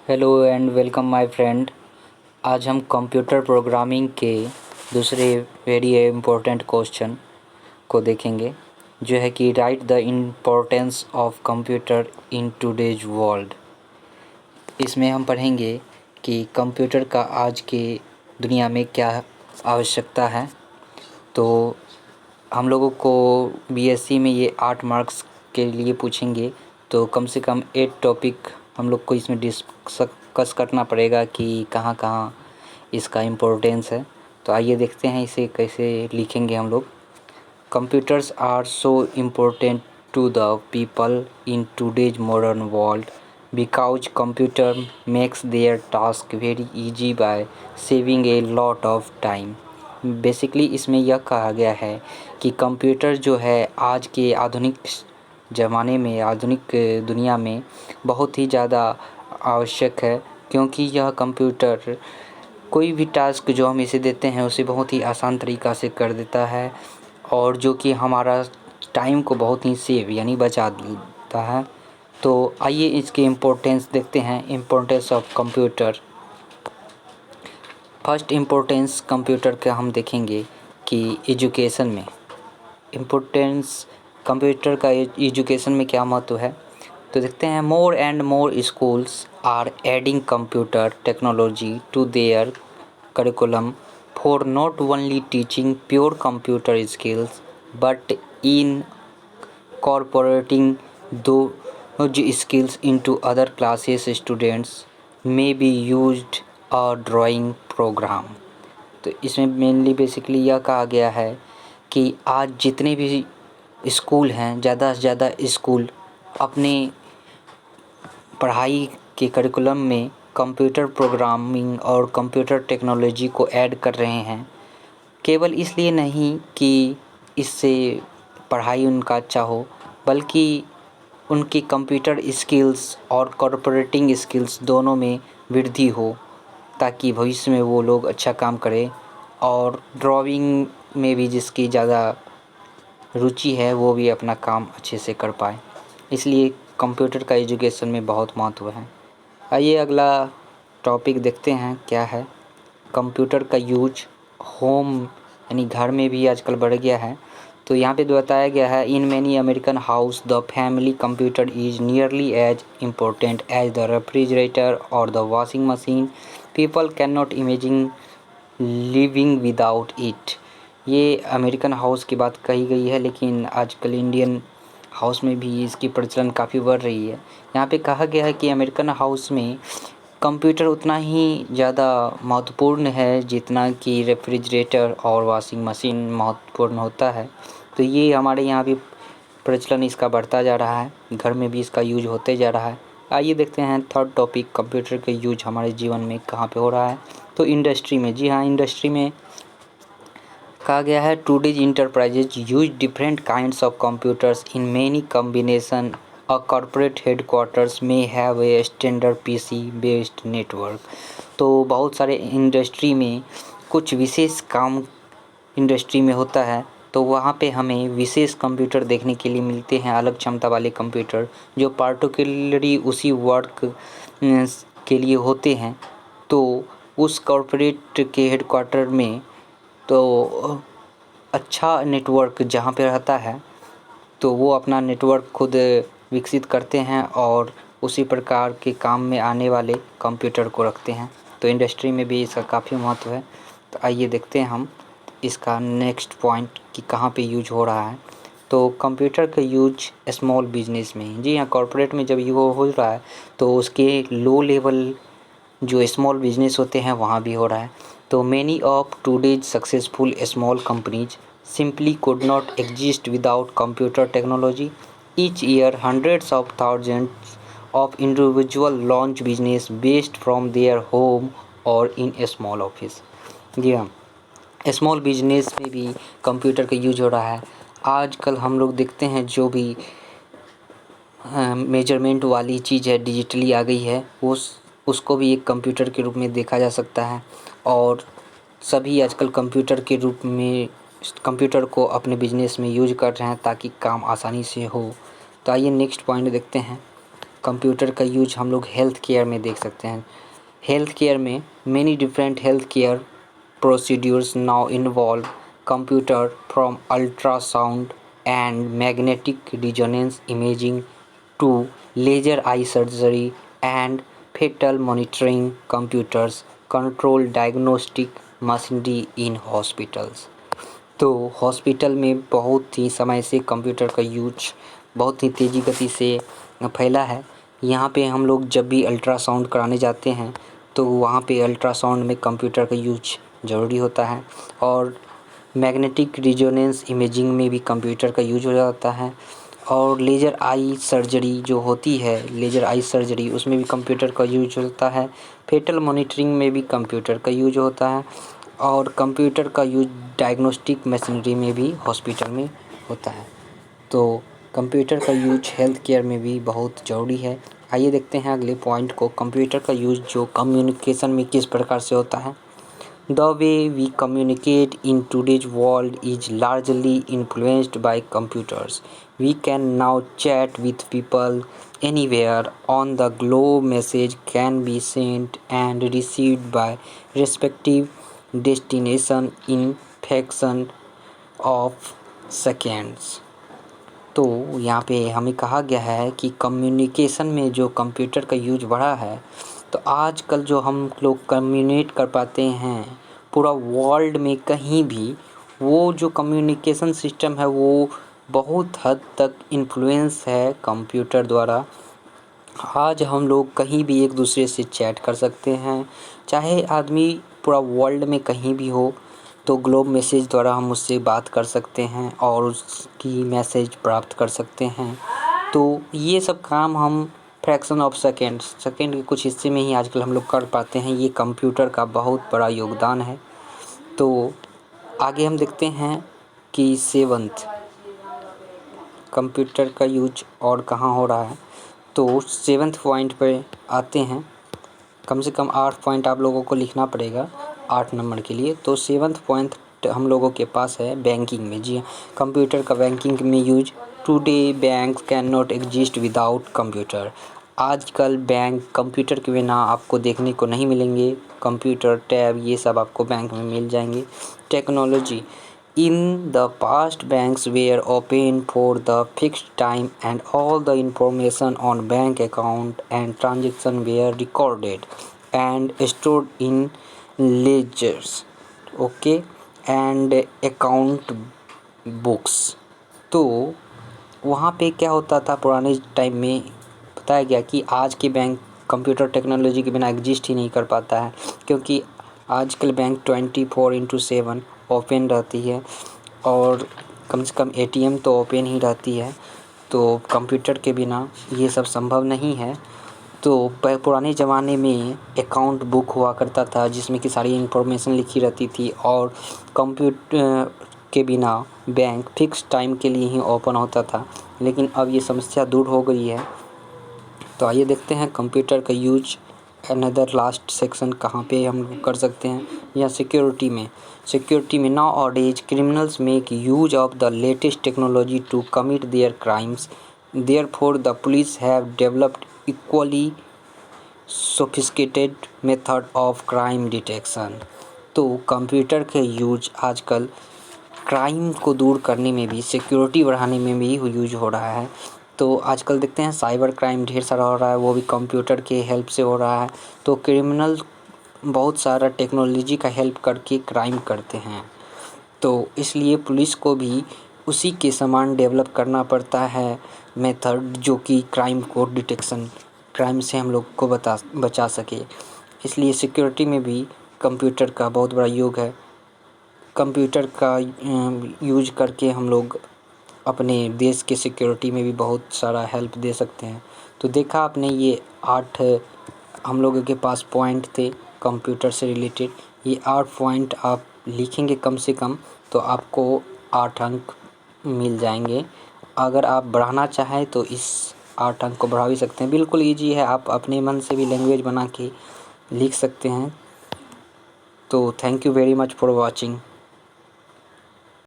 Hello and welcome my friend. आज हम computer programming के दूसरे वेरी इम्पोर्टेंट क्वेश्चन को देखेंगे, जो है कि right the importance of computer in today's world. इसमें हम पढ़ेंगे कि कंप्यूटर का आज के दुनिया में क्या आवश्यकता है। तो हम लोगों को बीएससी में ये 8 मार्क्स के लिए पूछेंगे, तो कम से कम 8 टॉपिक हम लोग को इसमें डिस्कस करना पड़ेगा कि कहाँ कहाँ इसका इम्पोर्टेंस है। तो आइए देखते हैं इसे कैसे लिखेंगे हम लोग। Computers are so important to the people in today's modern world because computer makes their task very easy by saving a lot of time. Basically इसमें यह कहा गया है कि कंप्यूटर जो है आज के आधुनिक ज़माने में, आधुनिक दुनिया में बहुत ही ज़्यादा आवश्यक है, क्योंकि यह कंप्यूटर कोई भी टास्क जो हम इसे देते हैं उसे बहुत ही आसान तरीक़ा से कर देता है, और जो कि हमारा टाइम को बहुत ही सेव यानी बचा देता है। तो आइए इसके इम्पोर्टेंस देखते हैं, importance of computer. First importance computer का हम देखेंगे कि एजुकेशन में इम्पोर्टेंस कंप्यूटर का एजुकेशन में क्या महत्व है। तो देखते हैं, more and more schools are adding computer technology to their curriculum for not only teaching pure computer skills but incorporating those skills into other classes students may be used a drawing program। तो इसमें mainly basically यह कहा गया है कि आज जितने भी स्कूल हैं, ज़्यादा से ज़्यादा स्कूल अपने पढ़ाई के करिकुलम में कंप्यूटर प्रोग्रामिंग और कंप्यूटर टेक्नोलॉजी को ऐड कर रहे हैं। केवल इसलिए नहीं कि इससे पढ़ाई उनका अच्छा हो, बल्कि उनकी कंप्यूटर स्किल्स और कॉर्पोरेटिंग स्किल्स दोनों में वृद्धि हो, ताकि भविष्य में वो लोग अच्छा काम करें, और ड्राइंग में भी जिसकी ज़्यादा रुचि है वो भी अपना काम अच्छे से कर पाए। इसलिए कंप्यूटर का एजुकेशन में बहुत महत्व है। आइए अगला टॉपिक देखते हैं क्या है। कंप्यूटर का यूज होम यानी घर में भी आजकल बढ़ गया है। तो यहाँ पे बताया गया है, in many American houses the family computer is nearly as important as the refrigerator और the washing machine. People can not imagine living without it. ये अमेरिकन हाउस की बात कही गई है, लेकिन आजकल इंडियन हाउस में भी इसकी प्रचलन काफ़ी बढ़ रही है। यहाँ पे कहा गया है कि अमेरिकन हाउस में कंप्यूटर उतना ही ज़्यादा महत्वपूर्ण है जितना कि रेफ्रिजरेटर और वॉशिंग मशीन महत्वपूर्ण होता है। तो ये हमारे यहाँ भी प्रचलन इसका बढ़ता जा रहा है, घर में भी इसका यूज होते जा रहा है। आइए देखते हैं थर्ड टॉपिक, कंप्यूटर का यूज हमारे जीवन में कहाँ पे हो रहा है। तो इंडस्ट्री में, जी हाँ, इंडस्ट्री में कहा गया है, today's enterprises use different kinds of computers in many combination. A corporate headquarters may have a standard PC based network। तो बहुत सारे इंडस्ट्री में कुछ विशेष काम इंडस्ट्री में होता है, तो वहाँ पे हमें विशेष कंप्यूटर देखने के लिए मिलते हैं, अलग क्षमता वाले कंप्यूटर जो पार्टिकुलरली उसी वर्क के लिए होते हैं। तो उस कॉर्पोरेट के हेडक्वार्टर में तो अच्छा नेटवर्क जहाँ पे रहता है, तो वो अपना नेटवर्क खुद विकसित करते हैं और उसी प्रकार के काम में आने वाले कंप्यूटर को रखते हैं। तो इंडस्ट्री में भी इसका काफ़ी महत्व है। तो आइए देखते हैं हम इसका नेक्स्ट पॉइंट कि कहाँ पे यूज हो रहा है। तो कंप्यूटर का यूज स्मॉल बिजनेस में, जी हाँ, कॉर्पोरेट में जब ये हो रहा है तो उसके लो लेवल जो स्मॉल बिजनेस होते हैं वहाँ भी हो रहा है। तो many of today's successful small companies simply could not exist without computer technology. Each year, hundreds of thousands of individuals launch business based from their home or in a small office। जी हाँ, small business में भी computer का use हो रहा है। आजकल हम लोग देखते हैं जो भी मेजरमेंट वाली चीज़ है डिजिटली आ गई है, उसको भी एक कंप्यूटर के रूप में देखा जा सकता है, और सभी आजकल कंप्यूटर के रूप में कंप्यूटर को अपने बिजनेस में यूज कर रहे हैं ताकि काम आसानी से हो। तो आइए नेक्स्ट पॉइंट देखते हैं। कंप्यूटर का यूज हम लोग हेल्थ केयर में देख सकते हैं। हेल्थ केयर में many different health care procedures now involve computer from ultrasound and magnetic resonance imaging to laser eye surgery and fetal monitoring computers control diagnostic machinery in hospitals। तो hospital में बहुत ही समय से कंप्यूटर का use बहुत ही तेज़ी गति से फैला है। यहाँ पे हम लोग जब भी अल्ट्रासाउंड कराने जाते हैं तो वहाँ पे अल्ट्रासाउंड में कंप्यूटर का यूज ज़रूरी होता है, और मैग्नेटिक रिजोनेंस इमेजिंग में भी कंप्यूटर का यूज हो जाता है, और लेज़र आई सर्जरी जो होती है, लेज़र आई सर्जरी, उसमें भी कंप्यूटर का यूज होता है। फेटल मॉनिटरिंग में भी कंप्यूटर का यूज होता है, और कंप्यूटर का यूज डायग्नोस्टिक मशीनरी में भी हॉस्पिटल में होता है। तो कंप्यूटर का यूज हेल्थ केयर में भी बहुत ज़रूरी है। आइए देखते हैं अगले पॉइंट को, कंप्यूटर का यूज जो कम्युनिकेशन में किस प्रकार से होता है। The way we communicate in today's world is largely influenced by computers. We can now chat with people anywhere on the globe. Message can be sent and received by respective destination in fraction of seconds। तो यहाँ पे हमें कहा गया है कि communication में जो कंप्यूटर का यूज बढ़ा है, तो आजकल जो हम लोग कम्युनिकेट कर पाते हैं पूरा वर्ल्ड में कहीं भी, वो जो कम्युनिकेशन सिस्टम है वो बहुत हद तक इन्फ्लुएंस है कंप्यूटर द्वारा। आज हम लोग कहीं भी एक दूसरे से चैट कर सकते हैं, चाहे आदमी पूरा वर्ल्ड में कहीं भी हो, तो ग्लोब मैसेज द्वारा हम उससे बात कर सकते हैं और उसकी मैसेज प्राप्त कर सकते हैं। तो ये सब काम हम फ्रैक्शन ऑफ सेकेंड के कुछ हिस्से में ही आजकल हम लोग कर पाते हैं। ये कंप्यूटर का बहुत बड़ा योगदान है। तो आगे हम देखते हैं कि सेवंथ कंप्यूटर का यूज और कहाँ हो रहा है। तो सेवंथ पॉइंट पे आते हैं। कम से कम 8 पॉइंट आप लोगों को लिखना पड़ेगा 8 नंबर के लिए। तो सेवंथ पॉइंट हम लोगों के पास है बैंकिंग में। जी हाँ, कंप्यूटर का बैंकिंग में use. Today bank can not exist without computer. आजकल बैंक कंप्यूटर के बिना आपको देखने को नहीं मिलेंगे। कंप्यूटर, टैब, ये सब आपको बैंक में मिल जाएंगे। Technology In the past, banks were open for the fixed time and all the information on bank account and transaction were recorded and stored in ledgers, okay, and account books। तो वहाँ पे क्या होता था पुराने time में, बताया गया कि आज के बैंक कंप्यूटर टेक्नोलॉजी के बिना एग्जिस्ट ही नहीं कर पाता है, क्योंकि आजकल बैंक 24/7 ओपन रहती है, और कम से कम एटीएम तो ओपन ही रहती है। तो कंप्यूटर के बिना ये सब संभव नहीं है। तो पुराने ज़माने में अकाउंट बुक हुआ करता था जिसमें कि सारी इन्फॉर्मेशन लिखी रहती थी, और कंप्यूटर के बिना बैंक फिक्स टाइम के लिए ही ओपन होता था। लेकिन अब ये समस्या दूर हो गई है। तो आइए देखते हैं कंप्यूटर का यूज अनदर लास्ट सेक्शन कहाँ पे हम लोग कर सकते हैं, या सिक्योरिटी में nowadays criminals make use of the latest technology to commit their crimes. Therefore the police have developed equally sophisticated method of crime detection. तो कंप्यूटर के यूज आजकल क्राइम को दूर करने में भी, सिक्योरिटी बढ़ाने में भी यूज हो रहा है। तो आजकल देखते हैं साइबर क्राइम ढेर सारा हो रहा है, वो भी कंप्यूटर के हेल्प से हो रहा है। तो क्रिमिनल बहुत सारा टेक्नोलॉजी का हेल्प करके क्राइम करते हैं। तो इसलिए पुलिस को भी उसी के समान डेवलप करना पड़ता है मेथड, जो कि क्राइम को डिटेक्शन, क्राइम से हम लोग को बचा सके। इसलिए सिक्योरिटी में भी कंप्यूटर का बहुत बड़ा योग है। कंप्यूटर का यूज करके हम लोग अपने देश के सिक्योरिटी में भी बहुत सारा हेल्प दे सकते हैं। तो देखा आपने, ये 8 हम लोगों के पास पॉइंट थे कंप्यूटर से रिलेटेड। ये 8 पॉइंट आप लिखेंगे कम से कम, तो आपको 8 अंक मिल जाएंगे। अगर आप बढ़ाना चाहें तो इस 8 अंक को बढ़ा भी सकते हैं। बिल्कुल ईजी है, आप अपने मन से भी लैंग्वेज बना के लिख सकते हैं। तो thank you very much for watching.